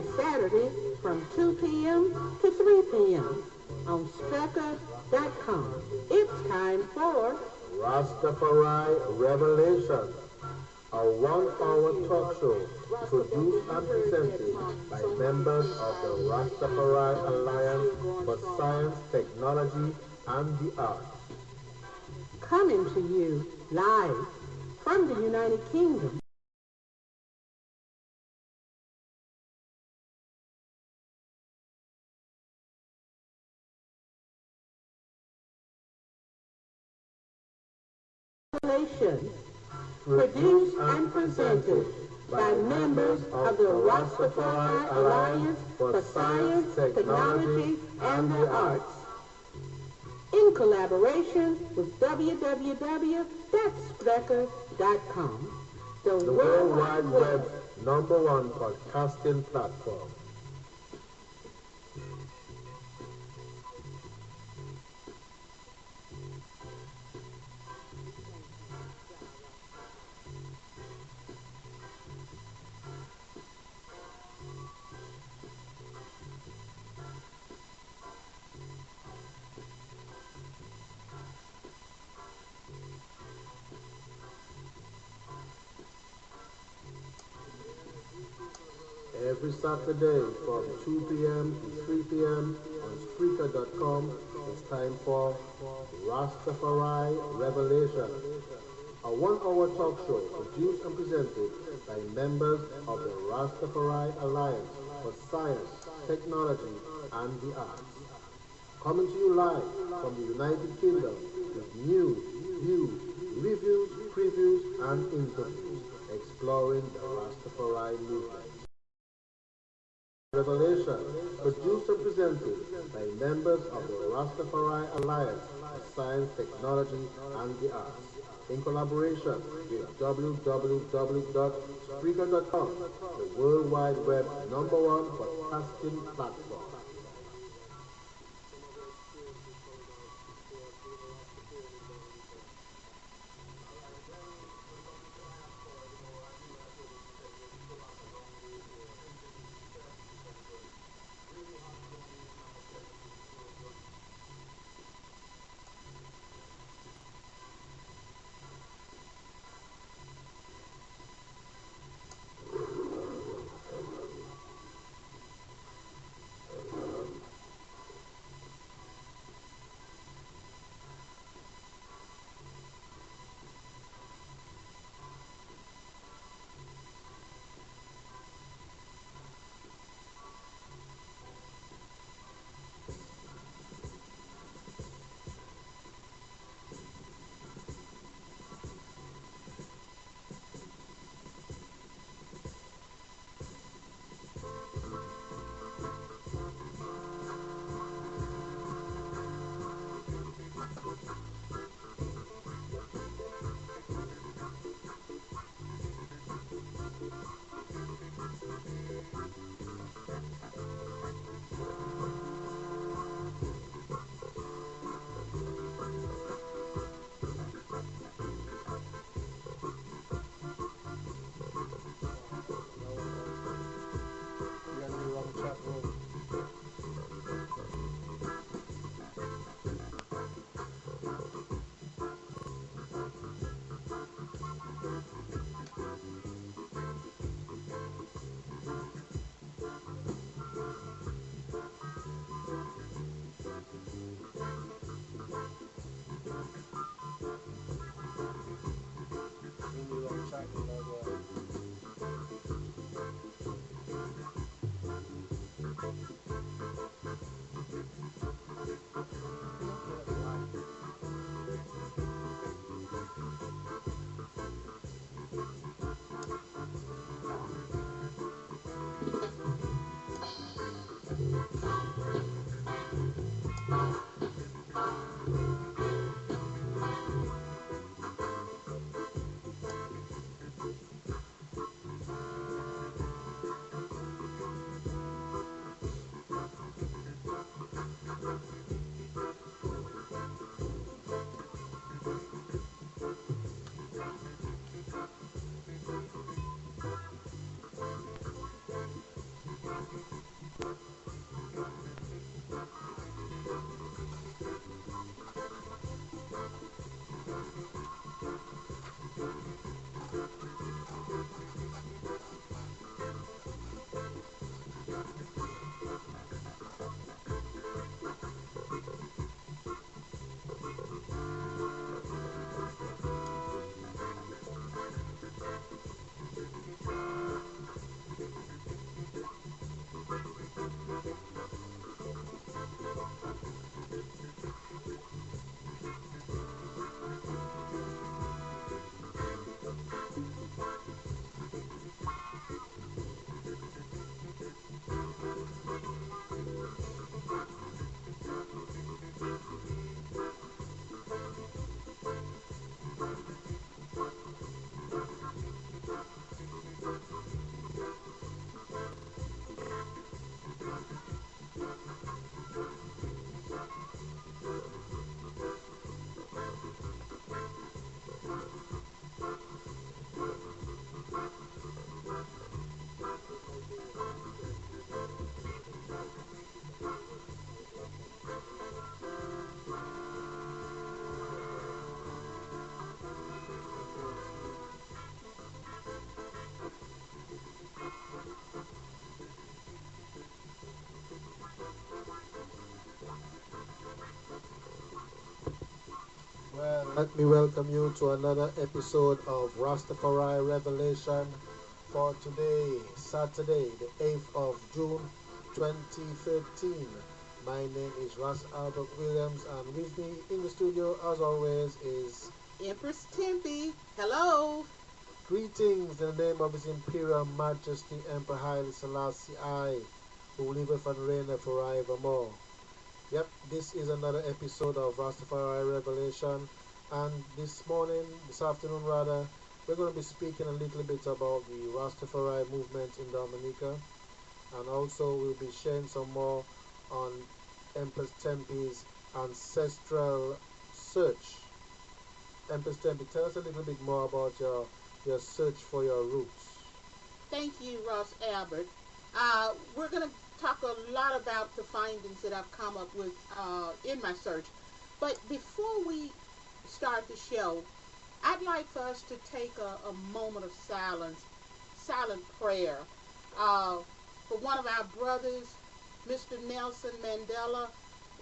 every Saturday from 2 p.m. to 3 p.m. on Spreaker.com. It's time for Rastafari Revelation, a 1-hour talk show produced and presented by members of the Rastafari Alliance for Science, Technology, and the Arts. Coming to you live from the United Kingdom. Produced and presented by members of the Rastafari Alliance for Science, Technology, and the Arts, in collaboration with www.spreaker.com, the World Wide Web's #1 podcasting platform. Every Saturday from 2 p.m. to 3 p.m. on Spreaker.com, it's time for Rastafari Revelation, a 1-hour talk show produced and presented by members of the Rastafari Alliance for Science, Technology, and the Arts. Coming to you live from the United Kingdom with news, views, reviews, previews, and interviews exploring the Rastafari movement. Revelation, produced and presented by members of the Rastafari Alliance for Science, Technology, and the Arts, in collaboration with www.spreaker.com, the World Wide Web #1 podcasting platform. Let me welcome you to another episode of Rastafari Revelation for today, Saturday, the 8th of June 2013. My name is Ras Albert Williams, and with me in the studio, as always, is Empress Tempe. Hello. greetings in the name of His Imperial Majesty Emperor Haile Selassie I, who liveth and reigneth forevermore. Yep, this is another episode of Rastafari Revelation, and this afternoon rather, we're going to be speaking a little bit about the Rastafari movement in Dominica, and also we'll be sharing some more on Empress Tempe's ancestral search. Empress Tempe, tell us a little bit more about your search for your roots. Thank you, Ross Albert. We're going to talk a lot about the findings that I've come up with in my search. But before we start the show, I'd like for us to take a moment of silent prayer for one of our brothers, Mr. Nelson Mandela.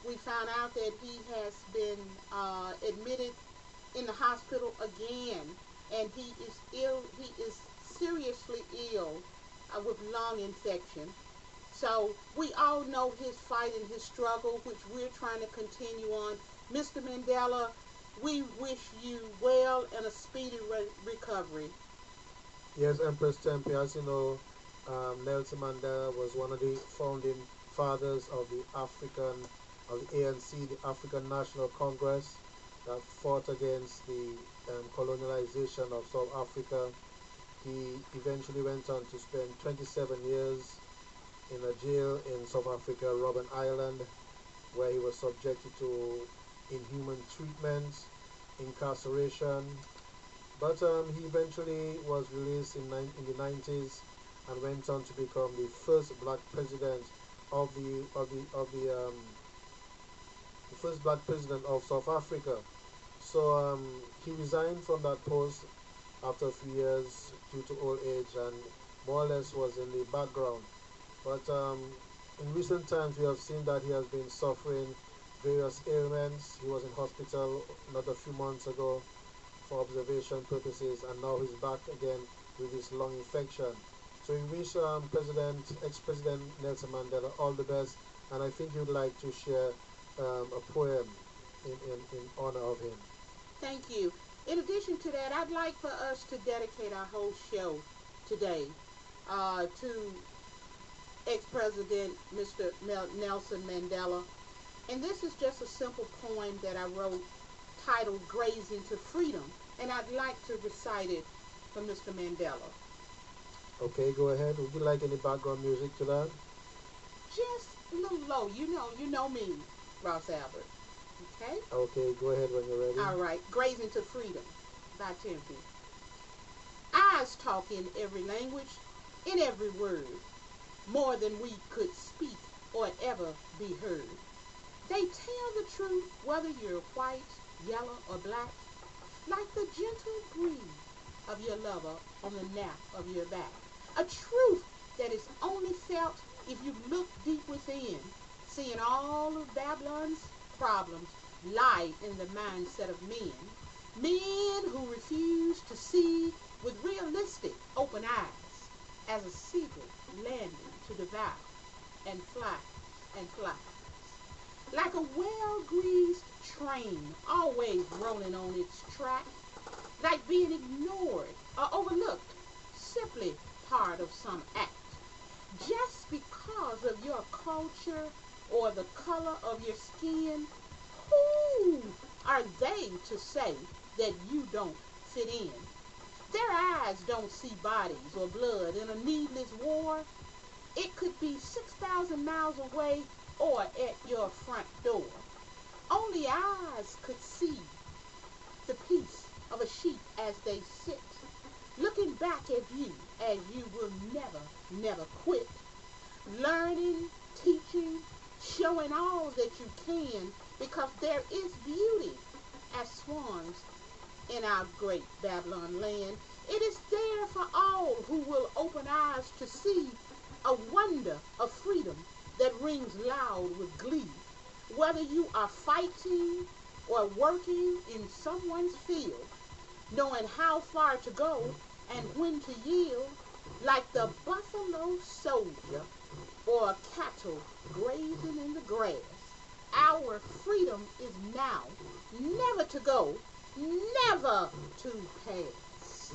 We found out that he has been admitted in the hospital again, and he is ill. He is seriously ill with lung infection. So we all know his fight and his struggle, which we're trying to continue on. Mr. Mandela, we wish you well and a speedy recovery. Yes, Empress Tempe, as you know, Nelson Mandela was one of the founding fathers of the ANC, the African National Congress, that fought against the colonialization of South Africa. He eventually went on to spend 27 years in a jail in South Africa, Robben Island, where he was subjected to inhuman treatment, incarceration. But he eventually was released in the 90s and went on to become the first black president of the first black president of South Africa. So he resigned from that post after a few years due to old age, and more or less was in the background. But in recent times, we have seen that he has been suffering various ailments. He was in hospital not a few months ago for observation purposes, and now he's back again with his lung infection. So we wish ex-President Nelson Mandela all the best, and I think you'd like to share a poem in honor of him. Thank you. In addition to that, I'd like for us to dedicate our whole show today to ex-President Mr. Nelson Mandela. And this is just a simple poem that I wrote titled Grazing to Freedom. And I'd like to recite it for Mr. Mandela. Okay, go ahead. Would you like any background music to that? Just a little low. You know me, Ross Albert. Okay? Okay, go ahead when you're ready. All right. Grazing to Freedom by Tempe. Eyes talk in every language, in every word, more than we could speak or ever be heard. They tell the truth whether you're white, yellow, or black, like the gentle breeze of your lover on the nape of your back. A truth that is only felt if you look deep within, seeing all of Babylon's problems lie in the mindset of men. Men who refuse to see with realistic open eyes as a seagull landing to devour and fly and fly. Like a well-greased train always rolling on its track, like being ignored or overlooked, simply part of some act. Just because of your culture or the color of your skin, who are they to say that you don't fit in? Their eyes don't see bodies or blood in a needless war. It could be 6,000 miles away or at your front door. Only eyes could see the peace of a sheep as they sit, looking back at you as you will never quit. Learning, teaching, showing all that you can, because there is beauty as swans in our great Babylon land. It is there for all who will open eyes to see a wonder of freedom that rings loud with glee. Whether you are fighting or working in someone's field, knowing how far to go and when to yield, like the buffalo soldier or cattle grazing in the grass. Our freedom is now, never to go, never to pass.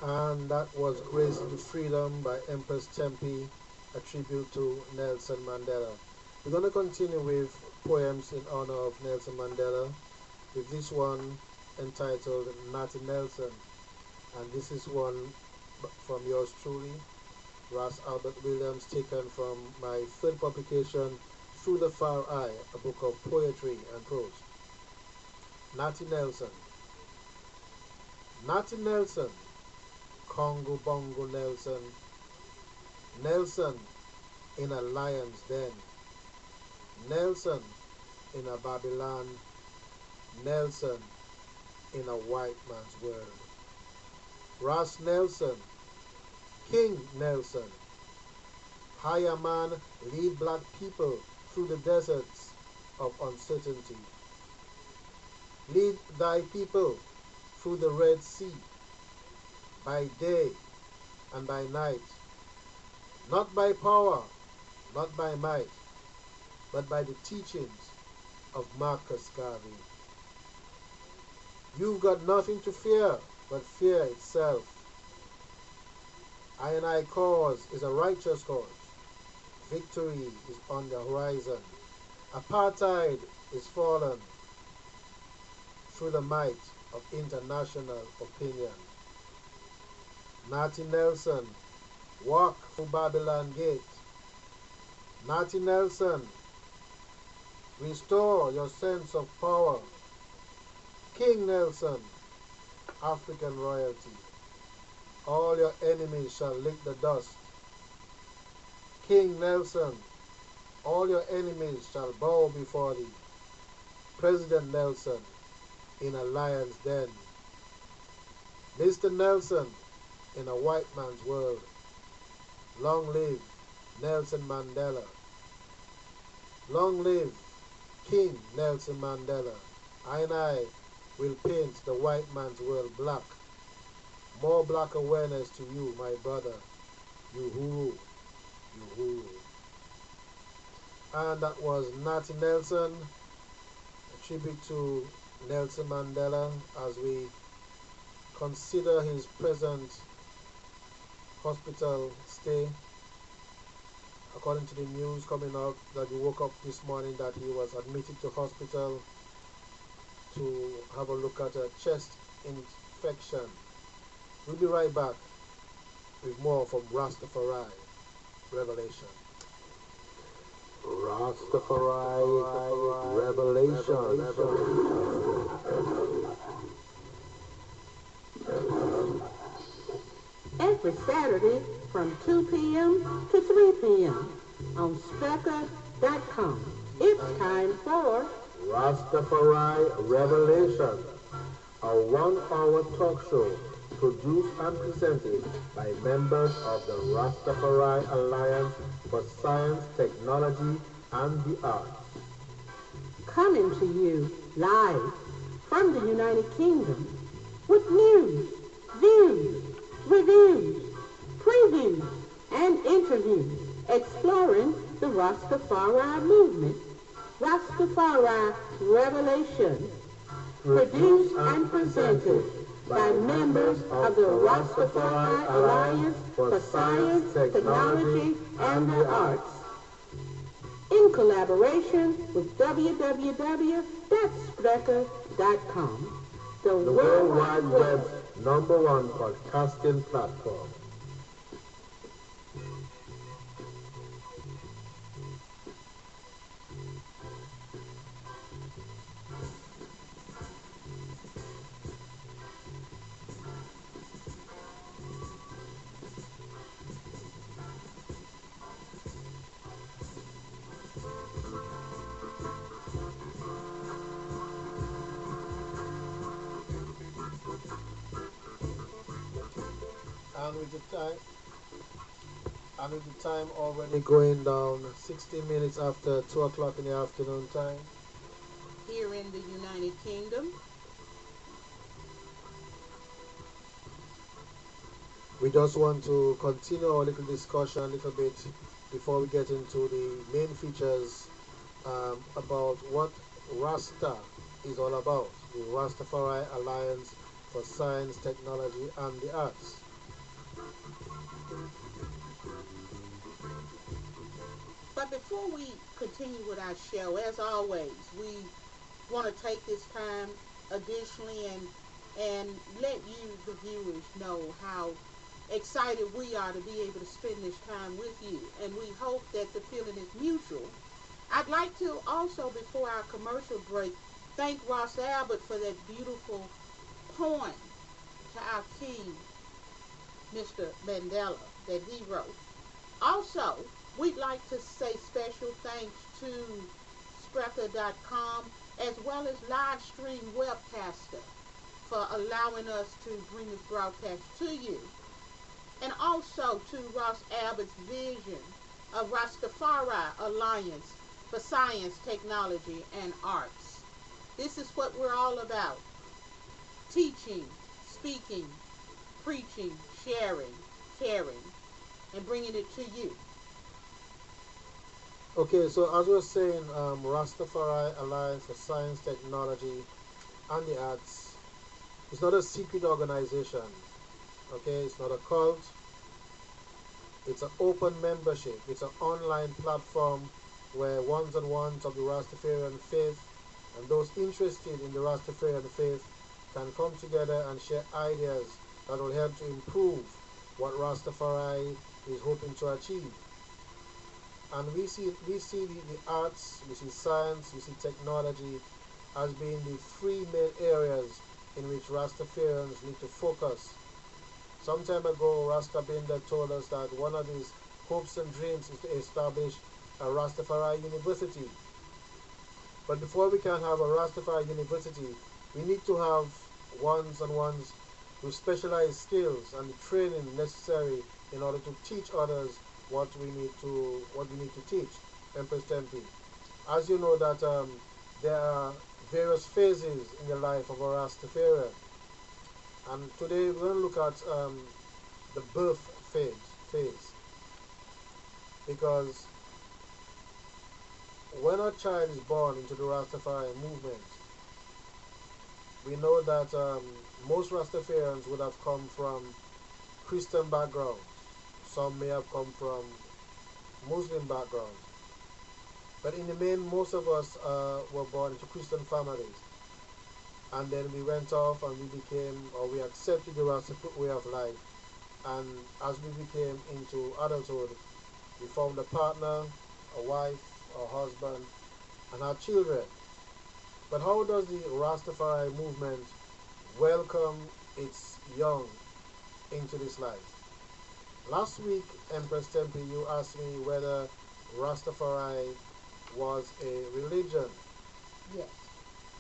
And that was Grace to Freedom by Empress Tempe, a tribute to Nelson Mandela. We're going to continue with poems in honor of Nelson Mandela, with this one entitled Natty Nelson. And this is one from yours truly, Ras Albert Williams, taken from my third publication, Through the Far Eye, a book of poetry and prose. Natty Nelson. Natty Nelson, Congo Bongo Nelson, Nelson in a lion's den, Nelson in a Babylon, Nelson in a white man's world. Ras Nelson, King Nelson, higher man, lead black people through the deserts of uncertainty. Lead thy people through the Red Sea, by day and by night, not by power, not by might, but by the teachings of Marcus Garvey. You've got nothing to fear but fear itself. I cause is a righteous cause. Victory is on the horizon. Apartheid is fallen through the might of international opinion. Natty Nelson, walk through Babylon Gate. Natty Nelson, restore your sense of power. King Nelson, African royalty. All your enemies shall lick the dust. King Nelson, all your enemies shall bow before thee. President Nelson, in a lion's den. Mr. Nelson, in a white man's world. Long live Nelson Mandela. Long live King Nelson Mandela. I will paint the white man's world black. More black awareness to you, my brother. Uhuru. Uhuru. And that was Natty Nelson, a tribute to Nelson Mandela as we consider his present hospital stay. According to the news coming out that we woke up this morning that he was admitted to hospital to have a look at a chest infection. We'll be right back with more from Rastafari Revelation. Rastafari Revelation. Every Saturday from 2 p.m. to 3 p.m. on Spreaker.com. It's time for Rastafari Revelation, a 1-hour talk show produced and presented by members of the Rastafari Alliance for Science, Technology, and the Arts. coming to you live from the United Kingdom with news, views, reviews, previews, and interviews exploring the Rastafari movement. Rastafari Revelation, produced and presented by members of the Rastafari Alliance for Science, Technology, and the Arts, in collaboration with www.spreaker.com, the World Wide Web's #1 podcasting platform. And with the time, And with the time already going down 16 minutes after 2 o'clock in the afternoon time. Here in the United Kingdom. We just want to continue our little discussion a little bit before we get into the main features about what Rasta is all about, the Rastafari Alliance for Science, Technology and the Arts. But before we continue with our show, as always, we want to take this time additionally and let you, the viewers, know how excited we are to be able to spend this time with you. And we hope that the feeling is mutual. I'd like to also, before our commercial break, thank Ross Albert for that beautiful poem to our king, Mr. Mandela, that he wrote. Also, we'd like to say special thanks to Spreaker.com as well as Livestream Webcaster for allowing us to bring this broadcast to you. And also to Ross Abbott's vision of Rastafari Alliance for Science, Technology, and Arts. This is what we're all about. Teaching, speaking, preaching, sharing, caring, and bringing it to you. Okay, so as we were saying, Rastafari Alliance for Science, Technology, and the Arts is not a secret organization. Okay, it's not a cult. It's an open membership. It's an online platform where ones and ones of the Rastafarian faith and those interested in the Rastafarian faith can come together and share ideas that will help to improve what Rastafari is hoping to achieve. And we see the arts, we see science, we see technology as being the three main areas in which Rastafarians need to focus. Some time ago, Rasta Binder told us that one of his hopes and dreams is to establish a Rastafari University. But before we can have a Rastafari University, we need to have ones and ones with specialized skills and the training necessary in order to teach others what we need to teach. Empress Tempe. As you know that there are various phases in the life of a Rastafarian. And today we're going to look at the birth phase. Because when a child is born into the Rastafari movement, we know that most Rastafarians would have come from Christian backgrounds. Some may have come from Muslim backgrounds. But in the main, most of us were born into Christian families. And then we went off and we accepted the Rastafari way of life. And as we became into adulthood, we found a partner, a wife, a husband, and our children. But how does the Rastafari movement welcome its young into this life? Last week, Empress Tempe, you asked me whether Rastafari was a religion. Yes.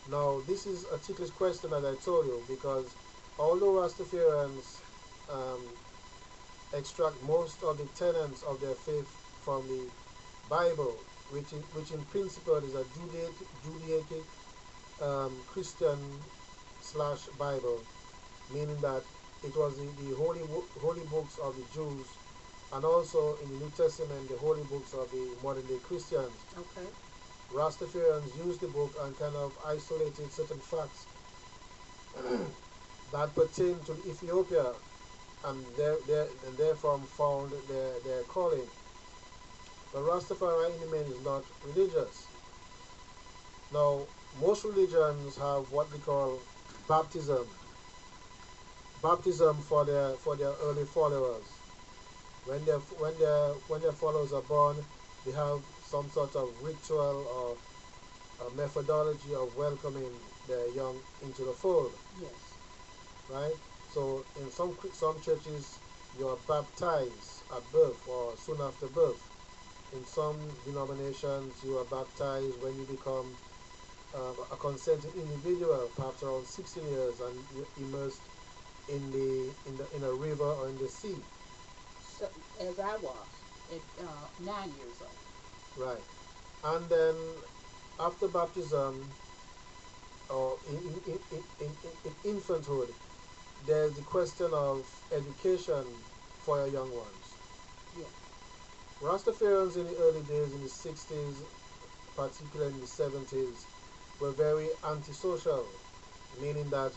Now, this is a ticklish question, as I told you, because although Rastafarians extract most of the tenets of their faith from the Bible, which in principle is a Judaic Christian / Bible, meaning that it was the holy books of the Jews, and also in the New Testament the holy books of the modern day Christians. Okay. Rastafarians used the book and kind of isolated certain facts that pertain to Ethiopia, and therefore found their calling. But Rastafari in the main is not religious. Now, most religions have what they call baptism for their early followers. When their followers are born, they have some sort of ritual or a methodology of welcoming their young into the fold. Yes. Right? So in some churches, you are baptized at birth or soon after birth. In some denominations, you are baptized when you become a consenting individual, perhaps around 16 years, and you're immersed in a river or in the sea. So, as I was. at 9 years old. Right. And then after baptism, or in infanthood, there's the question of education for your young ones. Yes. Rastafarians in the early days, in the 60s, particularly in the 70s, were very antisocial, meaning that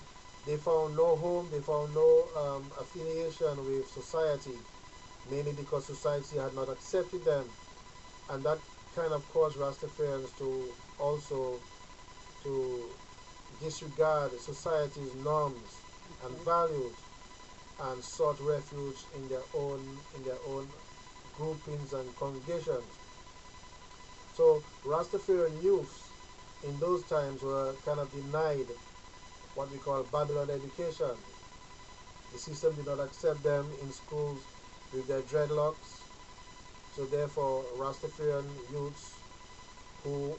they found no home, they found no affiliation with society, mainly because society had not accepted them, and that kind of caused Rastafarians to also to disregard society's norms and Okay. values and sought refuge in their own groupings and congregations. So Rastafarian youths in those times were kind of denied what we call Babylon education. The system did not accept them in schools with their dreadlocks. So therefore, Rastafarian youths who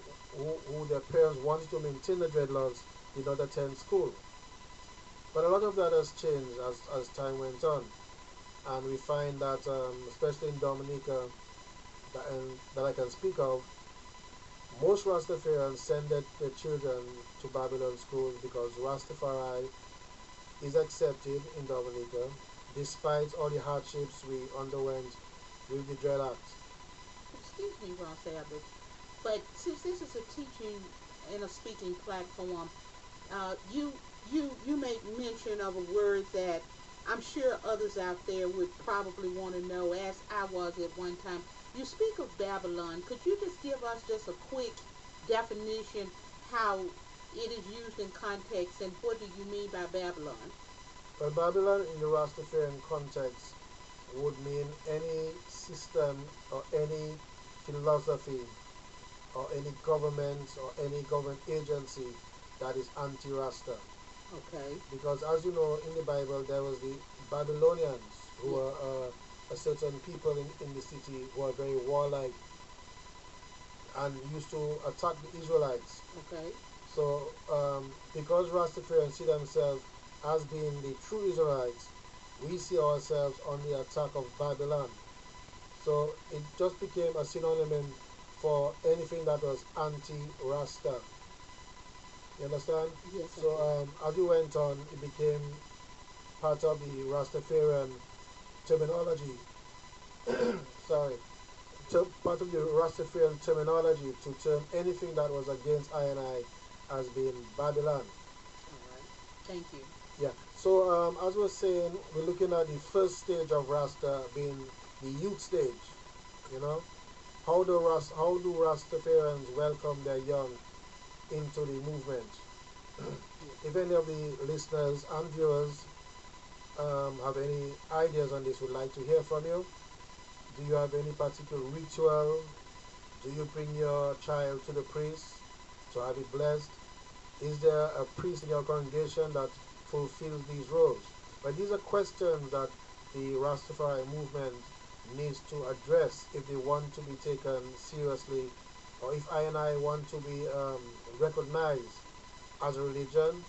their parents wanted to maintain the dreadlocks did not attend school. But a lot of that has changed as time went on. And we find that, especially in Dominica, that I can speak of, most Rastafarians send their children to Babylon schools because Rastafari is accepted in Dominica, despite all the hardships we underwent with the Dread Act. Excuse me, Ross Abbott, but since this is a teaching and a speaking platform, you you make mention of a word that I'm sure others out there would probably want to know, as I was at one time. You speak of Babylon. Could you just give us just a quick definition how it is used in context, and what do you mean by Babylon? But Babylon in the Rastafarian context would mean any system or any philosophy or any government or any government agency that is anti-Rasta. Okay. Because as you know, in the Bible there was the Babylonians who Yeah. were a certain people in the city who are very warlike and used to attack the Israelites. Okay. So because Rastafarians see themselves as being the true Israelites, we see ourselves on the attack of Babylon. So it just became a synonym for anything that was anti-Rasta. You understand? Yes, I So do. as we went on, it became part of the Rastafarian terminology. Sorry, part of the Rastafarian terminology to term anything that was against I and I as being Babylon. All right. Thank you. Yeah. So as we're saying, we're looking at the first stage of Rasta being the youth stage. You know, how do Rastafarians welcome their young into the movement? If any of the listeners and viewers have any ideas on this, would like to hear from you. Do you have any particular ritual? Do you bring your child to the priest to have it blessed? Is there a priest in your congregation that fulfills these roles? But these are questions that the Rastafari movement needs to address if they want to be taken seriously, or if I and I want to be recognized as a religion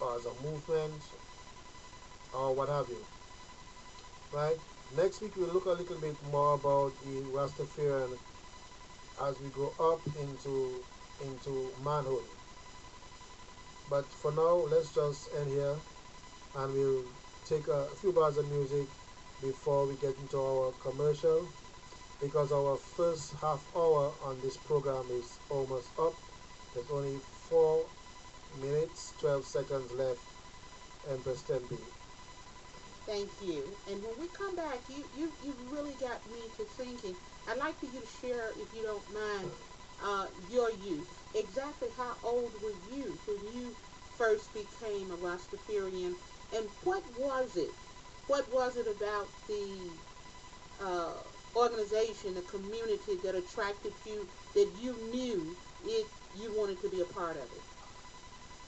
or as a movement or what have you. Right? Next week we'll look a little bit more about the Rastafarian as we grow up into manhood. But for now, let's just end here, and we'll take a few bars of music before we get into our commercial, because our first half hour on this program is almost up. There's only 4 minutes 12 seconds left. Empress Tempe. Thank you. And when we come back, you really got me to thinking. I'd like for you to share, if you don't mind, your youth. Exactly how old were you when you first became a Rastafarian, and what was it? What was it about the uh, organization, the community that attracted you, that you knew it, you wanted to be a part of it?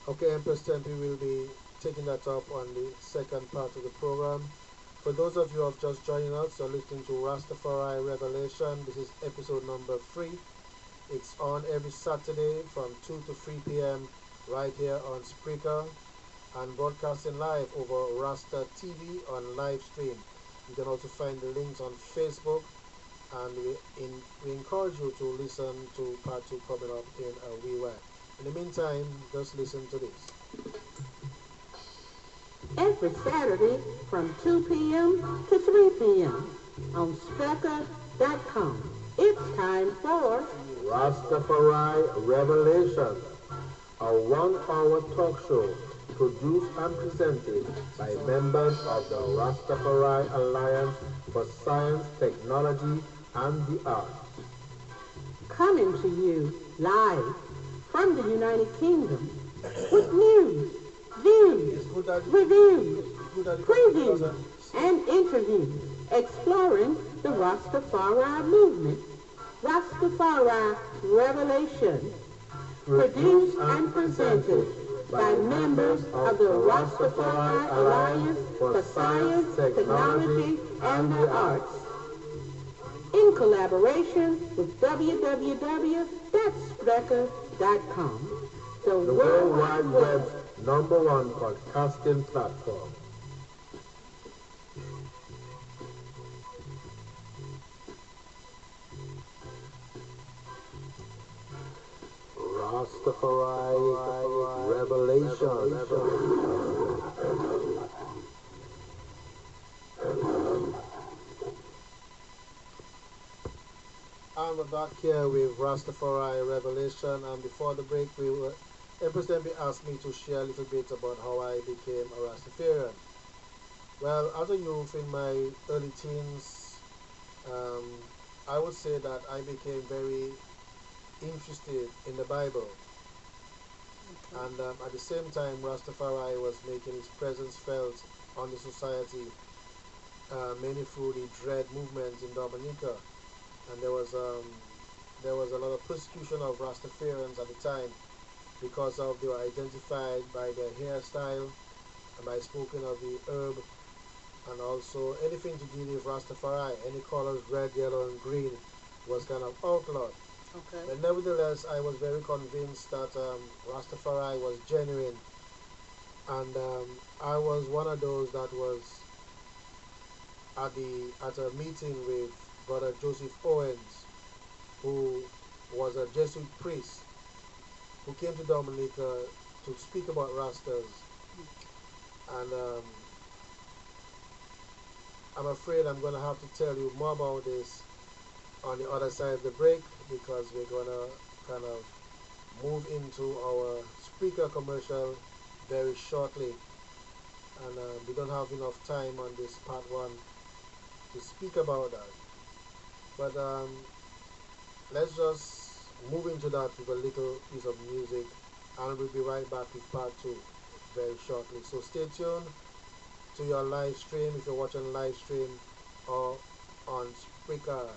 Okay, Empress Tempe will be taking that up on the second part of the program. For those of you who have just joined us, you're listening to Rastafari Revelation. This is episode number 3. It's on every Saturday from 2 to 3 p.m. right here on Spreaker, and broadcasting live over Rasta TV on live stream. You can also find the links on Facebook and we encourage you to listen to part 2 coming up in a wee while. In the meantime, just listen to this. Every Saturday from 2 p.m. to 3 p.m. on Spreaker.com. It's time for Rastafari Revelation, a 1-hour talk show produced and presented by members of the Rastafari Alliance for Science, Technology, and the Arts. coming to you live from the United Kingdom with news, views, reviews, previews, and interviews exploring the Rastafari movement. Rastafari Revelation, produced and presented by members of the Rastafari Alliance for Science, Technology, and the Arts, in collaboration with www.spreaker.com, the The World Wide Web's #1 podcasting platform. Rastafari Revelation. And we're back here with Rastafari Revelation, and before the break, Empress Demby asked me to share a little bit about how I became a Rastafarian. Well, as a youth in my early teens, I would say that I became very interested in the Bible. And at the same time, Rastafari was making its presence felt on the society, mainly through the Dread movement in Dominica. And there was a lot of persecution of Rastafarians at the time because of they were identified by their hairstyle and by smoking of the herb, and also anything to do with Rastafari, any colors, red, yellow, and green, was kind of outlawed. Okay. But nevertheless, I was very convinced that Rastafari was genuine, and I was one of those that was at a meeting with Brother Joseph Owens, who was a Jesuit priest who came to Dominica to speak about Rastas. And I'm afraid I'm going to have to tell you more about this on the other side of the break, because we're going to kind of move into our Spreaker commercial very shortly. And we don't have enough time on this part 1 to speak about that. But let's just move into that with a little piece of music, and we'll be right back with part 2 very shortly. So stay tuned to your live stream if you're watching live stream or on Spreaker.